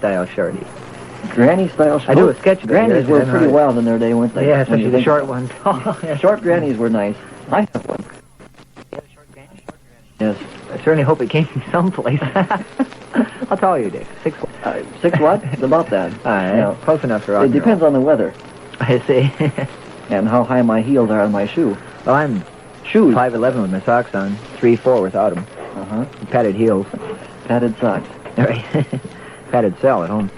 style shorty. Granny-style shorty? I do a sketch of it. Grannies were pretty wild in their day, weren't they? Yeah, especially the short ones. Short grannies were nice. I have one. You have a short granny? Yes. I certainly hope it came from someplace. How tall are you, Dick? 6 what? 6 what? It's about that. Close enough for rock It and roll. depends on the weather. I see. And how high my heels are on my shoe. Well, I'm Shoes. 5'11" with my socks on, 3'4" without them. Uh-huh. Padded heels. Padded socks. Right. Padded cell at home.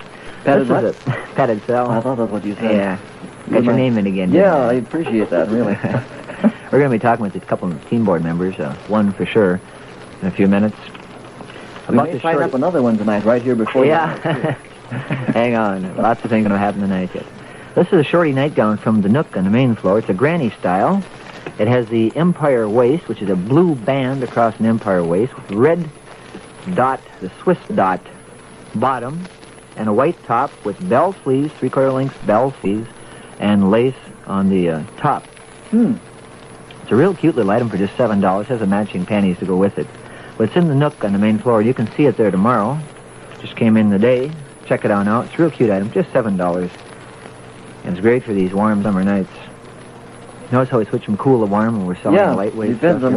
Padded what? Padded cell. I thought that's what you said. Yeah. Got your name in again. Yeah, I appreciate that, really. We're going to be talking with a couple of team board members, one for sure, in a few minutes. We may find up another one tonight, right here before you. Yeah. Hang on. Lots of things going to happen tonight yet. This is a shorty nightgown from the Nook on the main floor. It's a granny style. It has the Empire waist, which is a blue band across an Empire waist, with red dot, the Swiss dot bottom, and a white top with bell sleeves, 3/4 length bell sleeves, and lace on the top. It's a real cute little item for just $7. It has a matching panties to go with it. But it's in the Nook on the main floor. You can see it there tomorrow. Just came in today. Check it out now. It's a real cute item, just $7. And it's great for these warm summer nights. Notice how we switch from cool to warm when we're selling the lightweight depends stuff.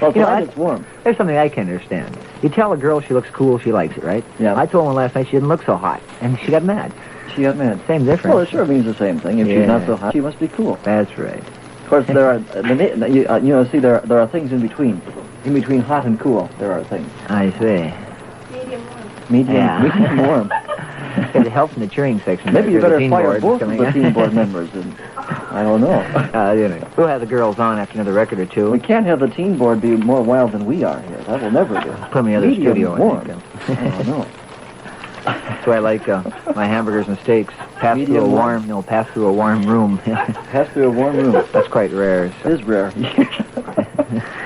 Well, tonight it's warm. There's something I can't understand. You tell a girl she looks cool, she likes it, right? Yeah. I told one last night she didn't look so hot, and she got mad. She got mad. Same difference. Well, it sure means the same thing. If she's not so hot, she must be cool. That's right. Of course, there are, see, there are things in between. In between hot and cool, there are things. I see. Medium warm. Got the help from the cheering section. Maybe you better team fire board both of coming the in. team board members. And I don't know. We'll have the girls on after another record or two. We can't have the team board be more wild than we are here. That will never do. Put them in the other Medium studio. warm. I don't know. That's why I like my hamburgers and steaks. Pass through a warm room. Pass through a warm room. That's quite rare. It is rare.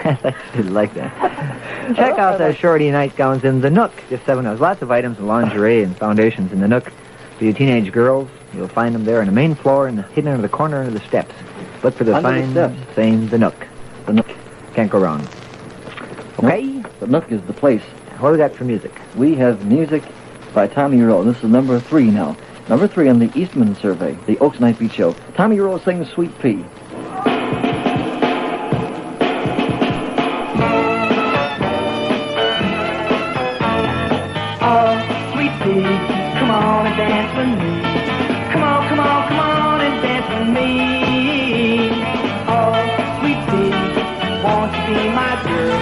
I didn't like that. Check out those shorty nightgowns in the Nook. Just $7. Lots of items of lingerie and foundations in the Nook. For you teenage girls, you'll find them there on the main floor and hidden under the corner under the steps. Look for the sign saying the Nook. The Nook. Can't go wrong. Okay? The Nook is the place. What do we got for music? We have music by Tommy Rowe. This is number 3 now. Number 3 on the Eastman Survey, the Oaks Night Beat Show. Tommy Rowe sings Sweet Pea. Come on and dance with me. Come on, come on, come on and dance with me. Oh, sweet pea, won't you be my girl?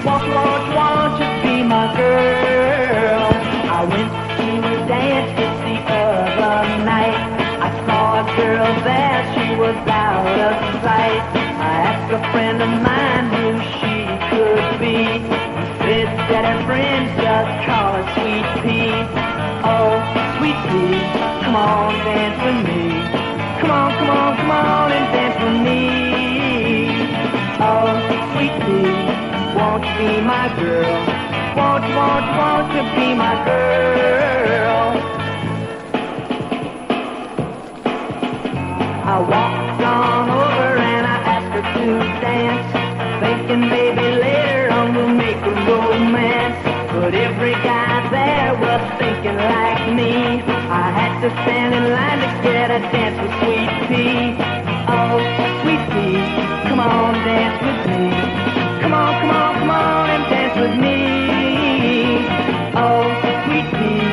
Won't you be my girl? I went to a dance the other night. I saw a girl there, she was out of sight. I asked a friend of mine who she could be. He said that her friends just call her Sweet Pea. Oh, sweet pea, come on and dance with me. Come on, come on, come on and dance with me. Oh, sweet pea, won't you be my girl? Won't you be my girl? I walked on over and I asked her to dance, thinking maybe later on we'll make a romance. But every guy there was thinking like me. I had to stand in line to get a dance with Sweet Pea. Oh, Sweet Pea, come on, dance with me. Come on, come on, come on and dance with me. Oh, Sweet Pea,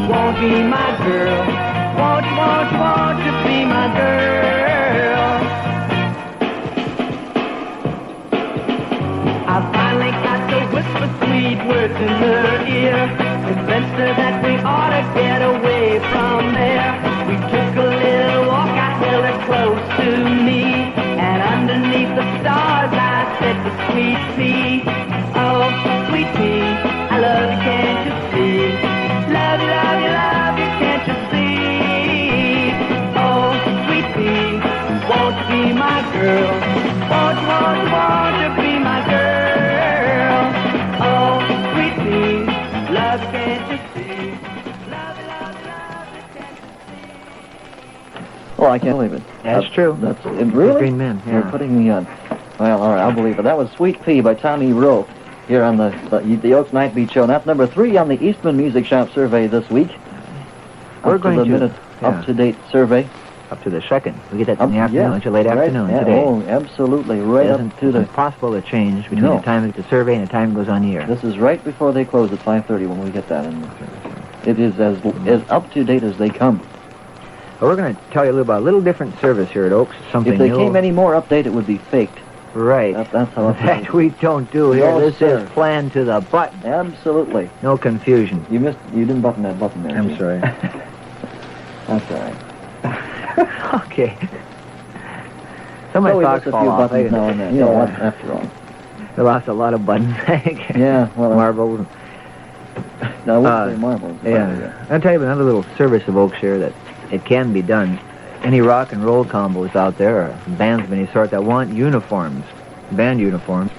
won't you be my girl? Won't you be my girl? I finally got to whisper sweet words in her ear, convinced her that we ought to get away from there. We took a little walk, I held her close to me, and underneath the stars I said to Sweet Pea, oh, Sweet Pea, I love you, can't you see? Love you, love you, love you, can't you see? Oh, Sweet Pea, won't you be my girl? Won't you be my girl? Oh, Sweet Pea, love you, can't you see? Love you, love you, love you, can't you see? Oh, I can't believe it. That's true. That's it, really? Green Men, yeah. You're putting me on. Well, all right, I'll believe it. That was Sweet Pea by Tommy Rowe. here on the Oaks Night Beat Show. And that's number 3 on the Eastman Music Shop survey this week. We're Up going to the to minute up-to-date survey. Up to the second. We get that in the afternoon. Yeah, It's a late afternoon today. Oh, absolutely. Right It up isn't to the... impossible to change between the time we get the survey and the time it goes on the air. This is right before they close at 5:30 when we get that. And it is as up-to-date as they come. Well, we're going to tell you about a little different service here at Oaks. Something If they new. came any more update, it would be faked. Right. That's how That we don't do here. No, This sir. is planned to the button. Absolutely. No confusion. You didn't button that button there. I'm did you? sorry. That's all right. Okay. Some of So my we socks miss a fall few off. buttons now and then. You know what? After all. I lost a lot of buttons. Yeah, well, Marbles. No, I wouldn't say marbles. Yeah. I'll tell you another little service of Oaks here that it can be done. Any rock and roll combos out there, or bands of any sort that want uniforms, band uniforms,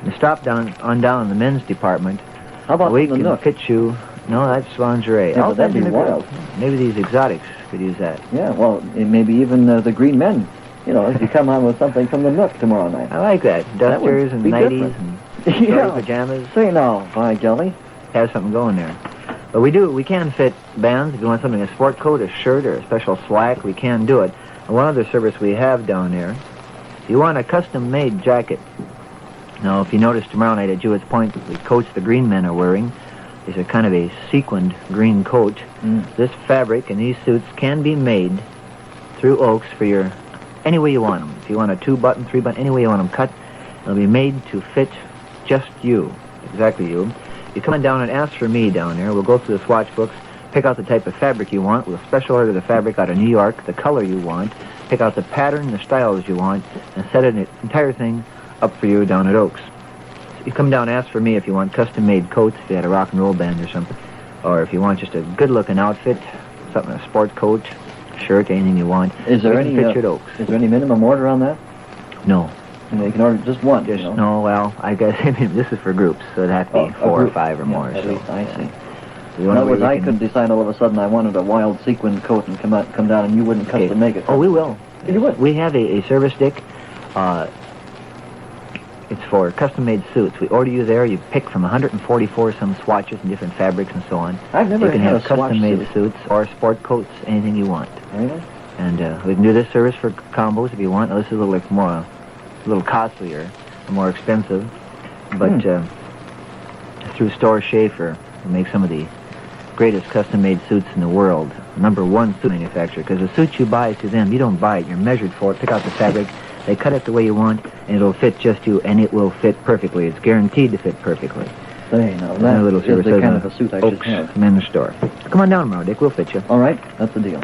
you stop down in the men's department. How about we from the can Nook? fit you. No, that's lingerie. Yeah, but that'd be wild. Maybe these exotics could use that. Yeah, well, maybe even the Green Men. You know, if you come on with something from the Nook tomorrow night. I like that. That would Dusters and be nighties different. and shorty Yeah. pajamas. Say no, by golly. Have something going there. But we can fit bands. If you want something, a sport coat, a shirt, or a special slack, we can do it. And one other service we have down there, if you want a custom-made jacket. Now, if you notice tomorrow night at Jewett's Point, the coats the Green Men are wearing is a kind of a sequined green coat. This fabric and these suits can be made through Oaks for your any way you want them. If you want a 2-button, 3-button, any way you want them cut, they'll be made to fit just you, exactly you. You come on down and ask for me down there. We'll go through the swatch books, pick out the type of fabric you want. We'll special order the fabric out of New York, the color you want, pick out the pattern, the styles you want, and set an entire thing up for you down at Oaks. You come down and ask for me if you want custom-made coats, if you had a rock and roll band or something, or if you want just a good-looking outfit, something, a sport coat, shirt, anything you want. Is there we can fit you at Oaks. Is there any minimum order on that? No. And they can order just one. Just, you know? no, well, I guess this is for groups, so it'd have to be 4 or 5 or more. At So. least, I see. You In other words, I could decide all of a sudden I wanted a wild sequin coat and come down and you wouldn't custom make it. Oh, we will. You would? We have a service stick. It's for custom-made suits. We order you there. You pick from 144 some swatches and different fabrics and so on. I've never You can had have a swatch custom-made suit. suits or sport coats, anything you want. Really? And we can do this service for combos if you want. Now, this is a little a little costlier, more expensive, but through Store Schaefer, we make some of the greatest custom-made suits in the world. #1 suit manufacturer, because the suit you buy through them, you don't buy it. You're measured for it. Pick out the fabric. They cut it the way you want, and it'll fit just you, and it will fit perfectly. It's guaranteed to fit perfectly. Say, now Another that little is service the kind of of a suit I should Oaks have. Men's Store. Come on down tomorrow, Dick. We'll fit you. All right, that's the deal.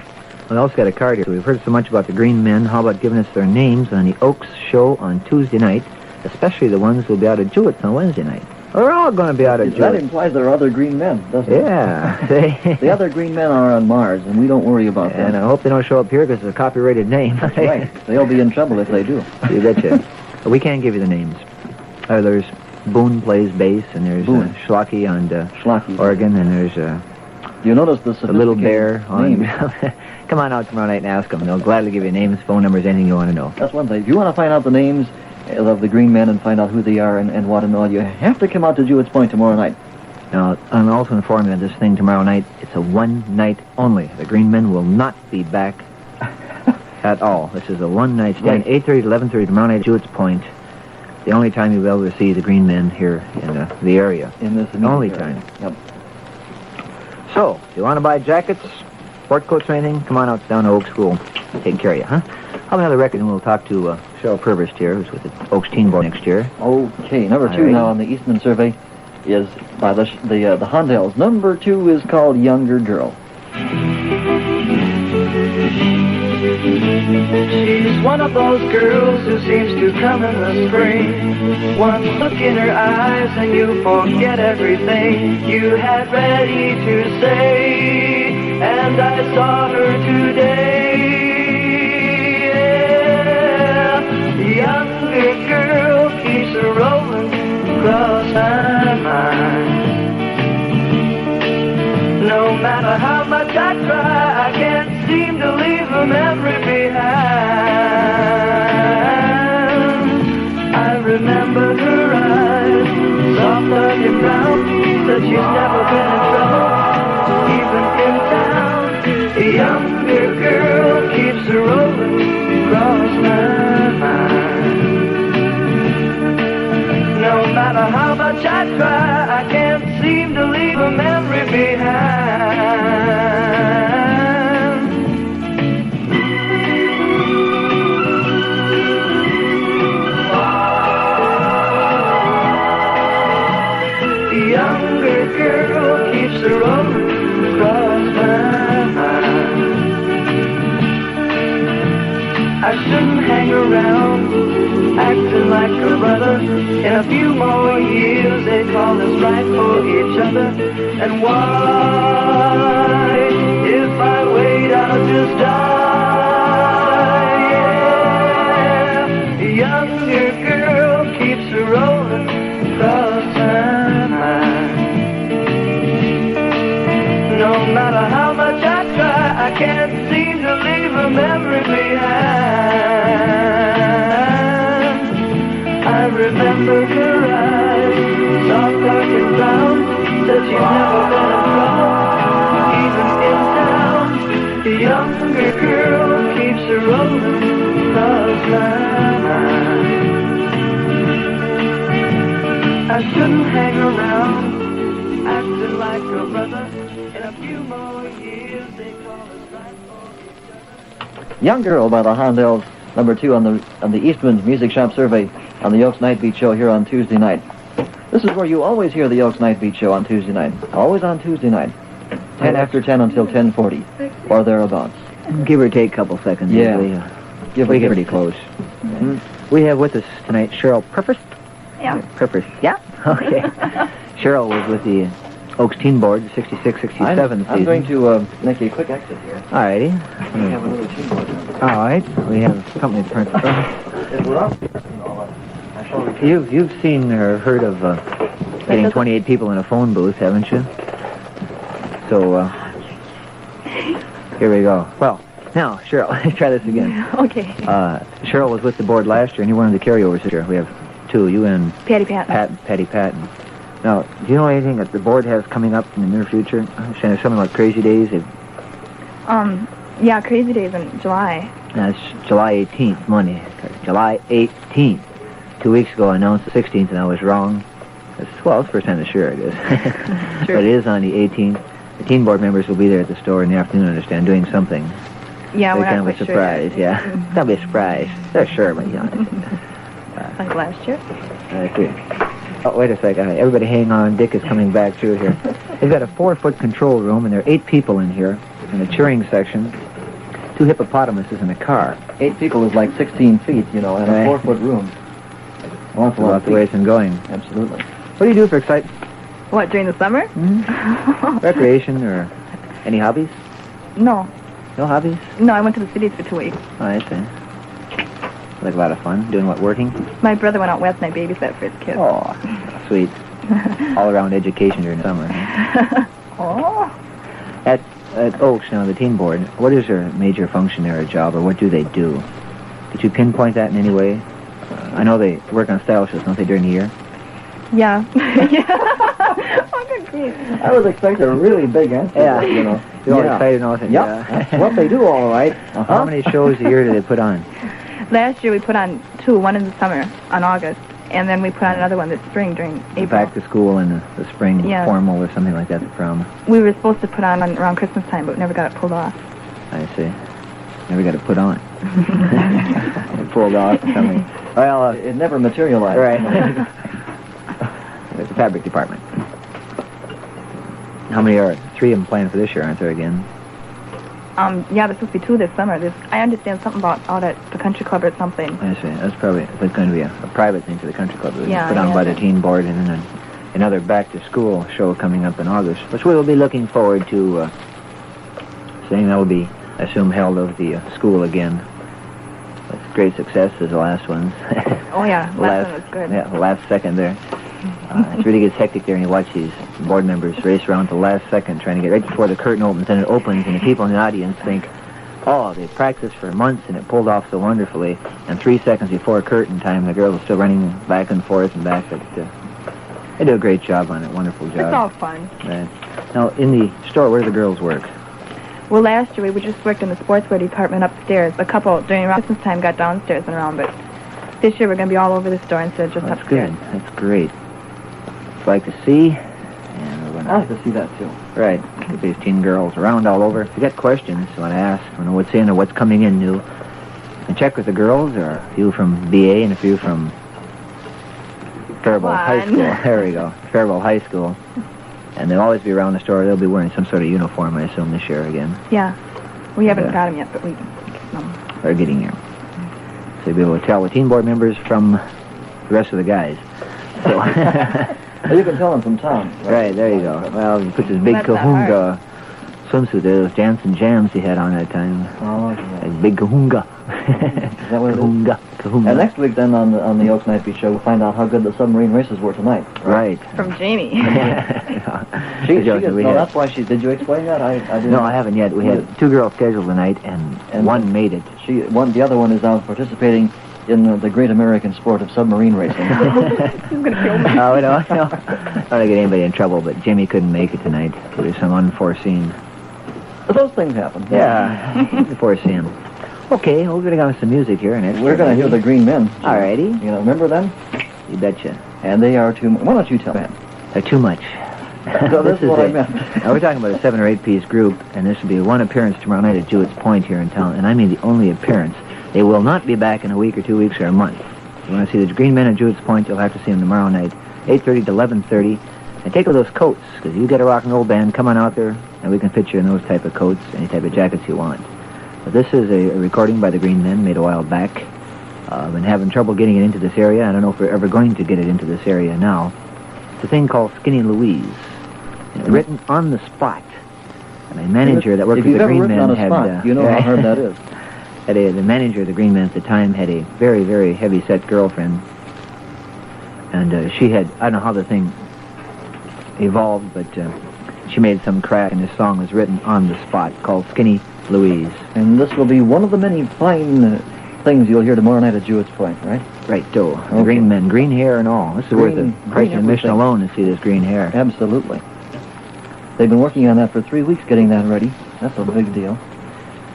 We also got a card here. We've heard so much about the Green Men. How about giving us their names on the Oaks show on Tuesday night, especially the ones who'll be out at Jewett's on Wednesday night. We're all going to be out at That Jewett's. implies there are other green men, doesn't it? Yeah. The other green men are on Mars, and we don't worry about And I that. hope they don't show up here because it's a copyrighted name. That's right. They'll be in trouble if they do. You betcha. We can't give you the names. There's Boone plays bass, and there's Boone. Schlocky on Schlocky. organ, and there's You notice the the Little Bear on... names. Come on out tomorrow night and ask them. They'll gladly give you names, phone numbers, anything you want to know. That's one thing. If you want to find out the names of the green men and find out who they are and what and all, you have to come out to Jewett's Point tomorrow night. Now, I'm also informing you of this thing tomorrow night. It's a one night only. The Green Men will not be back at all. This is a one-night stand, Right. 8:30 to 11:30 tomorrow night at Jewett's Point. The only time you'll be able to see the Green Men here in the area. In this Only immediate area. time. Yep. So, if you want to buy jackets, sport coats, or anything, come on out down to Oaks. We'll take care of you, huh? I'll have another record, and we'll talk to Cheryl Purvis here, who's with the Oaks Teen Board next year. Okay, number 2 All right. now on the Eastman survey is by the Hondells. Number 2 is called Younger Girl. She's one of those girls who seems to come in the spring. One look in her eyes and you forget everything you had ready to say. And I saw her today. Yeah. The younger girl keeps a rolling across my mind. No matter how much I try, I can't seem to leave a memory behind. I remember her eyes, saw much I try, I can't seem to leave a memory behind. A younger girl keeps the road across my mind. I shouldn't hang around acting like a brother. In a few more years they call us right for each other. And why, if I wait, I'll just die. Yeah. A younger girl keeps her rolling across my mind. No matter how much I try, I can't seem to leave a memory behind. I remember her eyes, soft, dark, and brown. Said she's never been in trouble, even in town. The younger girl keeps her rolling across my mind. I shouldn't hang around, acting like a brother. In a few more years, they call us right for each other. Young Girl by the Hondells, number 2 on the Eastman's Music Shop Survey on the Oaks Night Beat Show here on Tuesday night. This is where you always hear the Oaks Night Beat Show on Tuesday night. Always on Tuesday night. 10 after 10 until 10:40 or thereabouts. Give or take a couple seconds. Yeah. Usually. We get pretty close. Mm-hmm. We have with us tonight Cheryl Purpose. Yeah. Purpose. Yeah. Okay. Cheryl was with the Oaks Teen Board, 66, 67 I'm going to make a quick exit here. All righty. We have another team board. All right. We have company print. If we're up, I shall return. You've seen or heard of getting 28 people in a phone booth, haven't you? So, here we go. Well, now, Cheryl, let's try this again. Okay. Cheryl was with the board last year, and you're one of the carryovers this year. We have two, you and Patty Patton. Patty Patton. Now, do you know anything that the board has coming up in the near future? Something like Crazy Days? Yeah, Crazy Days in July. That's July 18th, Monday. July 18th. 2 weeks ago, I announced the 16th, and I was wrong. Well, it's the first time this year, I guess. Sure. But it is on the 18th. The teen board members will be there at the store in the afternoon, I understand, doing something. Yeah, we're kind not of a quite surprise, sure. yeah. That'll be a surprise. They're sure, but yeah. Like last year. I see. Oh, wait a second. Everybody hang on. Dick is coming back through here. They've got a 4-foot control room, and there are 8 people in here in the cheering section. 2 hippopotamuses in a car. 8 people is like 16 feet, you know, in Right. a 4-foot room. That's the way it's been going. Absolutely. What do you do for excitement? What, during the summer? Recreation or any hobbies? No. No hobbies? No, I went to the cities for 2 weeks. Oh, I see. Like a lot of fun. Doing what, working? My brother went out west and I babysat for his kids. Oh, sweet. All-around education during the summer. Oh. At Oaks, now, the teen board, what is their major function there, or job, or what do they do? Did you pinpoint that in any way? I know they work on style shows, don't they, during the year? Yeah. Yeah. Oh, good grief. I was expecting a really big answer. Yeah. You know. You're all Yeah. excited and all that. Yep. That's what they do, all right. How many shows a year do they put on? Last year we put on 2, one in the summer on August, and then we put on another one this spring during April. Back to school in the spring, Yeah. formal or something like that, the prom. We were supposed to put on around Christmas time, but we never got it pulled off. I see. Never got it put on. Pulled off or something. Well, It never materialized. right. It's the fabric department. How many are 3 of them planned for this year, aren't there again? Yeah, there's supposed to be 2 this summer. I understand something about out at the country club or something. I see. That's probably going to be a private thing for the country club. It was Yeah, put on yeah. by the teen board, and then another back-to-school show coming up in August, which we will be looking forward to seeing. That will be, I assume, held of the school again. With great success as the last ones. Oh, yeah. Last one was good. Yeah, the last second there. It really gets hectic there, and you watch these board members race around to the last second trying to get right before the curtain opens, and it opens, and the people in the audience think, oh, they practiced for months, and it pulled off so wonderfully, and 3 seconds before curtain time, the girls are still running back and forth and back, but they do a great job on it, wonderful job. It's all fun. Right. Now, in the store, where do the girls work? Well, last year we just worked in the sportswear department upstairs. A couple during Christmas time got downstairs and around, but this year we're going to be all over the store instead of just That's upstairs. good. That's great. like to see. And we're I gonna, like to see that too. right, get these teen girls around all over. If you got questions, you want to ask, you know what's in or what's coming in new, and check with the girls. There are a few from BA and a few from Fairbault High Come School. on. There we go, Fairbault High School. And they'll always be around the store. They'll be wearing some sort of uniform, I assume, this year again. Yeah. We haven't Yeah. got them yet, but we... They're getting here. So you'll be able to tell the teen board members from the rest of the guys. So, Well, you can tell them from Tom. right, there you go. Well, he puts his big That's not kahunga swimsuit there, those Jansen jams he had on that time. Oh, yeah. His big kahunga. Is that what it is? Kahunga. And next week, then, on the Oaks Night Beach Show, we'll find out how good the submarine races were tonight. Right. From Jamie. She The jokes is, that we no, had. that's why she... Did you explain that? I didn't. No, I haven't yet. We had 2 girls scheduled tonight, and one made it. The other one is now participating in the great American sport of submarine racing. He's going to kill me. Oh, no. I don't want to get anybody in trouble, but Jimmy couldn't make it tonight. There's some unforeseen. But those things happen. Yeah, unforeseen. Okay, we're going to go with some music here. And We're going to hear the Green Men. Alrighty. You know, remember them? You betcha. And they are too... Why don't you tell me? They're too much. So this is what I it. meant. Now, we're talking about a 7 or 8 piece group, and this will be one appearance tomorrow night at Jewett's Point here in town, and I mean the only appearance. They will not be back in a week or 2 weeks or a month. If you want to see the Green Men at Jewett's Point, you'll have to see them tomorrow night, 8:30 to 11:30. And take off those coats, because you get a rock and roll band, come on out there, and we can fit you in those type of coats, any type of jackets you want. But this is a recording by the Green Men made a while back. I've been having trouble getting it into this area. I don't know if we're ever going to get it into this area now. It's a thing called Skinny Louise. It's written on the spot. And a manager that worked If with you've the ever Green written Men on a had... spot, you know how hard that is. The manager of the Green Men at the time had a very, very heavy-set girlfriend. And she had... I don't know how the thing evolved, but she made some crack, and this song was written on the spot called Skinny Louise. And this will be one of the many fine things you'll hear tomorrow night at Jewett's Point, right? Right, the Okay. Green Men, green hair and all. This is worth the Green price of admission everything. alone to see this green hair. Absolutely. They've been working on that for 3 weeks, getting that ready. That's a big deal.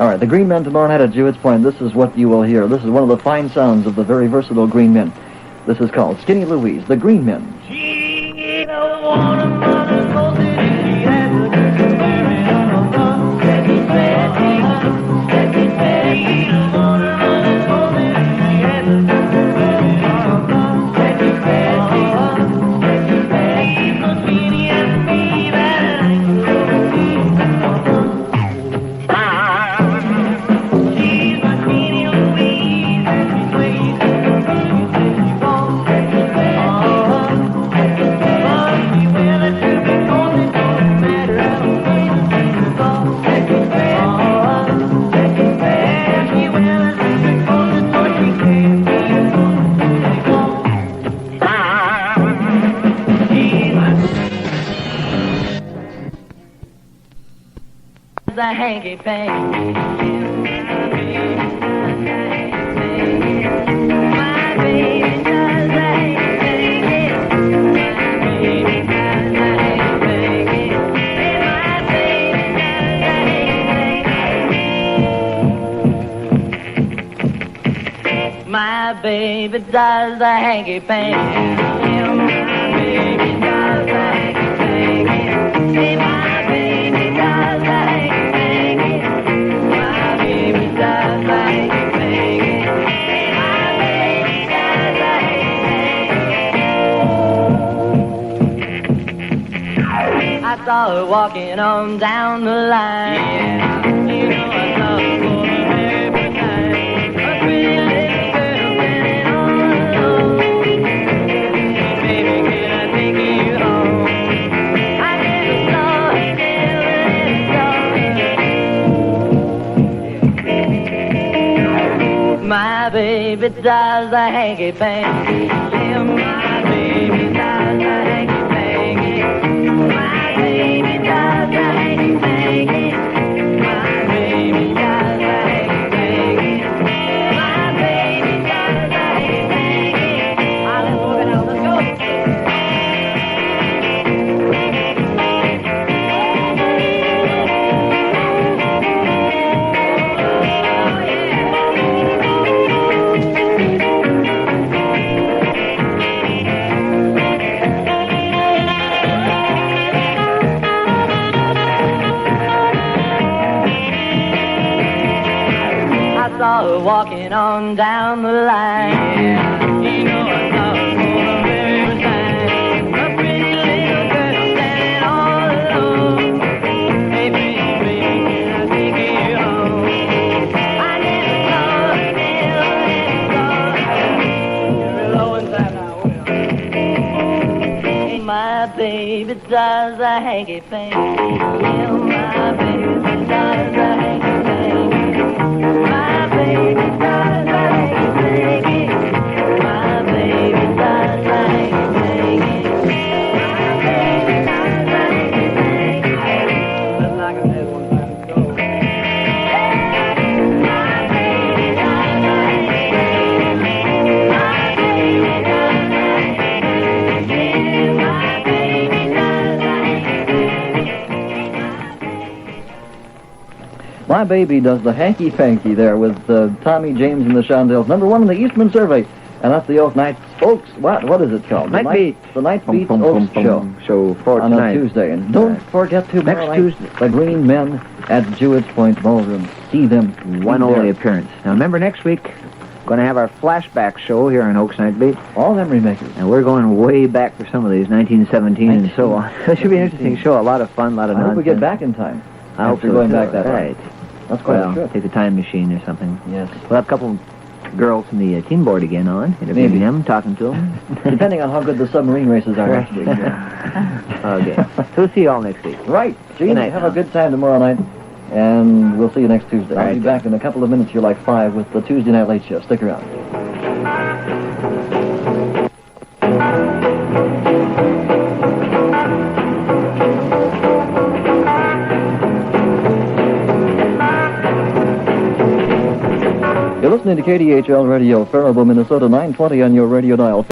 All right, the Green Men tomorrow night at Jewett's Point. This is what you will hear. This is one of the fine sounds of the very versatile Green Men. This is called Skinny Louise, the Green Men. She don't want another cause it is she has a good wearing on the second bed. Second bed. She don't want another cause it is she has a good wearing on the second bed. Second bed. She's so skinny and me that I ain't so she's my Skinny Louise. She sways and she walks second bed. But she will it to because it don't matter. Second bed. Second bed. She will it to because it's what she can be. The hanky panky. My baby does the hanky panky. My baby does the hanky panky. My baby does the hanky panky. My baby does the hanky panky. My baby does the hanky panky. Say my baby does the hanky panky. My baby does the hanky panky. Say my baby does the hanky panky. I saw her walking on down the line. Yeah, you know I saw her going every night. A pretty little girl standing all alone. Baby, can I take you home? I never saw her till my baby does the hanky panky. Yeah, my baby does the hanky panky. My baby does the hanky panky. My baby does the hanky panky. My baby does the hanky panky. All right, let's move it out. Let's go. saw her walking on down the line. You know I saw her for the very time. A pretty little girl standing all alone. Hey, pretty baby, can I take you home? I never saw her, never saw her. Hey, my baby does a hanky-panky. Well, my baby does a hanky-panky. My baby does a hanky-panky. My baby does a hanky-panky. My baby does a hanky-panky. That's like I said one time ago. My baby does a hanky-panky. My baby does a hanky-panky. My baby does a My Baby Does the Hanky-Panky there with Tommy James and the Shondells. Number 1 in the Eastman survey. And that's the Oaks, what is it called? Night Beat. The Night Bum, Beat bum, Oaks bum, show. bum. Show for On tonight. a Tuesday. And don't forget to Next Tuesday. the Green Men at Jewett's Point Ballroom. See them. One Be only there. appearance. Now remember, next week, going to have our flashback show here on Oaks Night Beat. All memory makers. And we're going way back for some of these, 1917 and so on. It should be an interesting show. A lot of fun, a lot of I hope nonsense. we get back in time. I hope after so, going too. back that way. Right. That's quite Well, a trip. take the time machine or something. Yes. We'll have a couple girls from the teen board again on, interviewing Maybe. them, talking to them. Depending on how good the submarine races are next week. Okay. So we'll see you all next week. Right. Gene, Good night have now. a good time tomorrow night. And we'll see you next Tuesday. I'll be Right. back in a couple of minutes here, like 5, with the Tuesday Night Late Show. Stick around. You're listening to KDHL Radio, Fairbault, Minnesota, 920 on your radio dial.